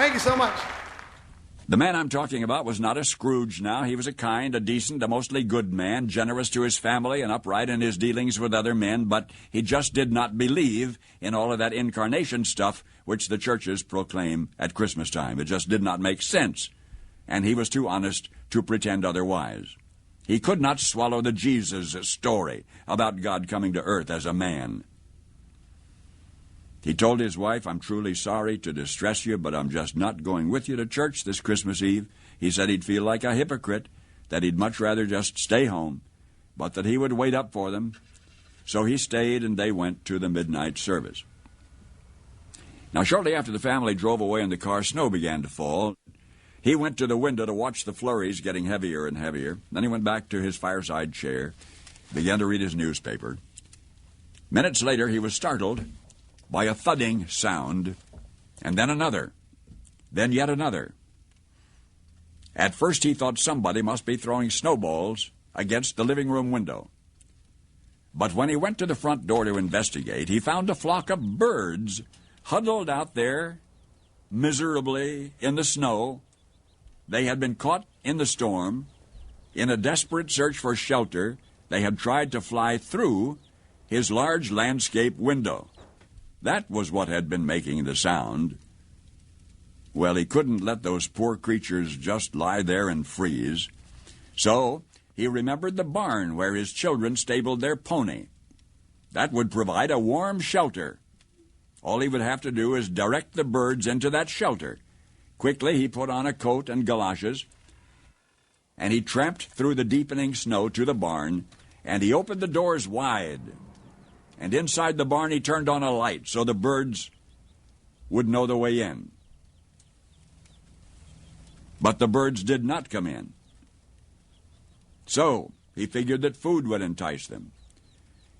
Thank you so much. The man I'm talking about was not a Scrooge now. He was a kind, a decent, a mostly good man, generous to his family and upright in his dealings with other men, but he just did not believe in all of that incarnation stuff which the churches proclaim at Christmas time. It just did not make sense, and he was too honest to pretend otherwise. He could not swallow the Jesus story about God coming to earth as a man. He told his wife, "I'm truly sorry to distress you, but I'm just not going with you to church this Christmas Eve." He said he'd feel like a hypocrite, that he'd much rather just stay home, but that he would wait up for them. So he stayed, and they went to the midnight service. Now, shortly after the family drove away in the car, snow began to fall. He went to the window to watch the flurries getting heavier and heavier. Then he went back to his fireside chair, began to read his newspaper. Minutes later, he was startled by a thudding sound, and then another, then yet another. At first he thought somebody must be throwing snowballs against the living room window. But when he went to the front door to investigate, he found a flock of birds huddled out there miserably in the snow. They had been caught in the storm. In a desperate search for shelter, they had tried to fly through his large landscape window. That was what had been making the sound. Well, he couldn't let those poor creatures just lie there and freeze. So he remembered the barn where his children stabled their pony. That would provide a warm shelter. All he would have to do is direct the birds into that shelter. Quickly he put on a coat and galoshes, and he tramped through the deepening snow to the barn, and he opened the doors wide. And inside the barn he turned on a light so the birds would know the way in. But the birds did not come in. So he figured that food would entice them.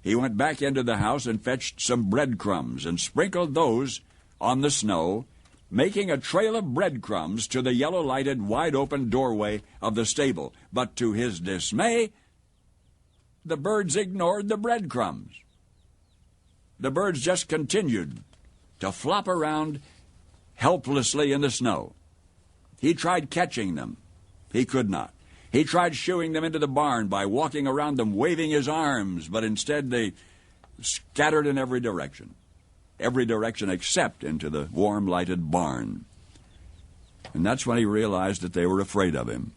He went back into the house and fetched some breadcrumbs and sprinkled those on the snow, making a trail of breadcrumbs to the yellow-lighted, wide-open doorway of the stable. But to his dismay, the birds ignored the breadcrumbs. The birds just continued to flop around helplessly in the snow. He tried catching them. He could not. He tried shooing them into the barn by walking around them, waving his arms, but instead they scattered in every direction except into the warm, lighted barn. And that's when he realized that they were afraid of him.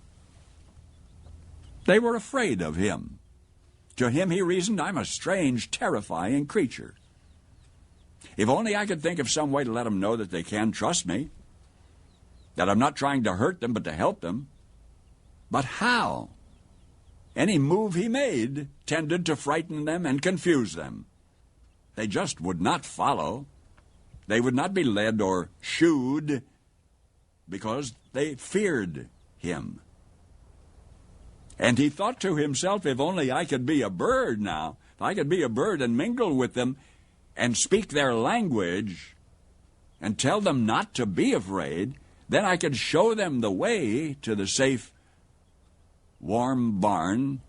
They were afraid of him. To him, he reasoned, "I'm a strange, terrifying creature. If only I could think of some way to let them know that they can trust me, that I'm not trying to hurt them but to help them." But how? Any move he made tended to frighten them and confuse them. They just would not follow. They would not be led or shooed because they feared him. And he thought to himself, if only I could be a bird now, if I could be a bird and mingle with them and speak their language and tell them not to be afraid, then I could show them the way to the safe, warm barn.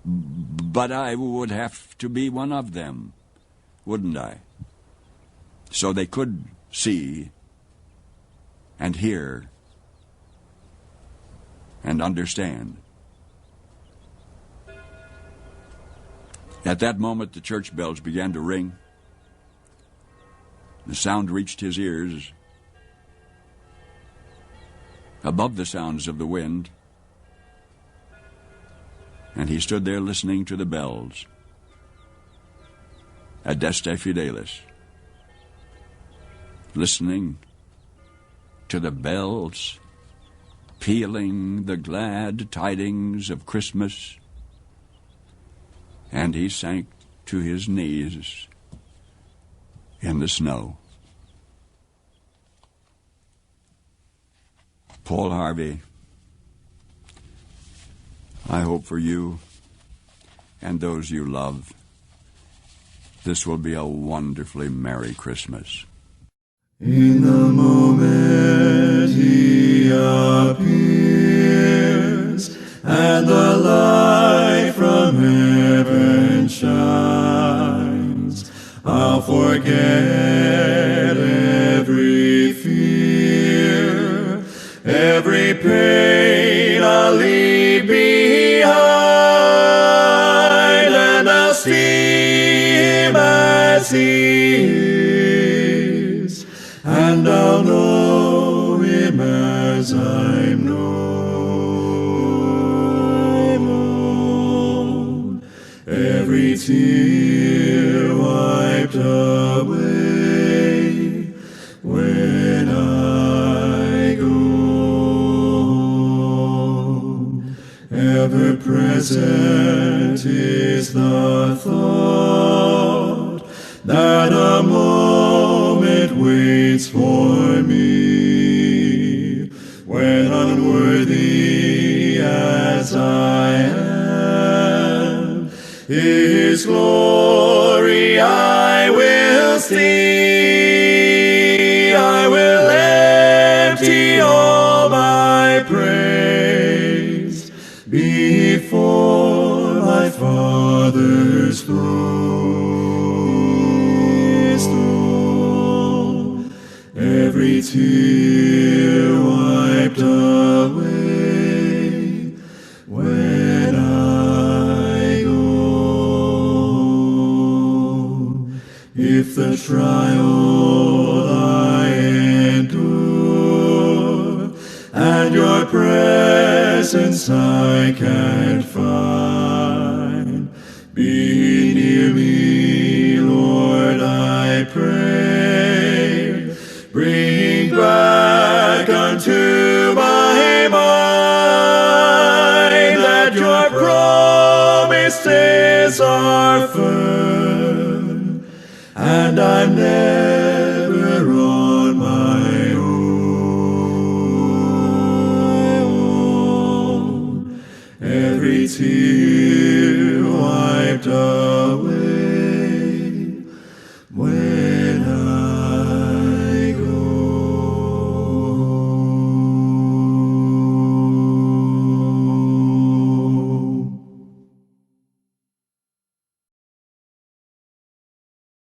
But I would have to be one of them, wouldn't I? So they could see and hear and understand. At that moment, the church bells began to ring. The sound reached his ears above the sounds of the wind, and he stood there listening to the bells. Adeste Fidelis. Listening to the bells, pealing the glad tidings of Christmas, and he sank to his knees in the snow. Paul Harvey, I hope for you and those you love, this will be a wonderfully Merry Christmas. In the moment he appears, and the light from heaven shines, I'll forget every 'cause I'm known. Every tear wiped away when I go home. Ever present is the thought that a moment waits for me, when unworthy as I am, His glory I will see. I will empty all my praise before my Father's throne. Every tear wiped away when I go home. If the trial I endure and your presence I can't find, be near me, Lord, I pray. Bring back unto my mind that your promises are firm, and I'm never on my own. Every tear wiped away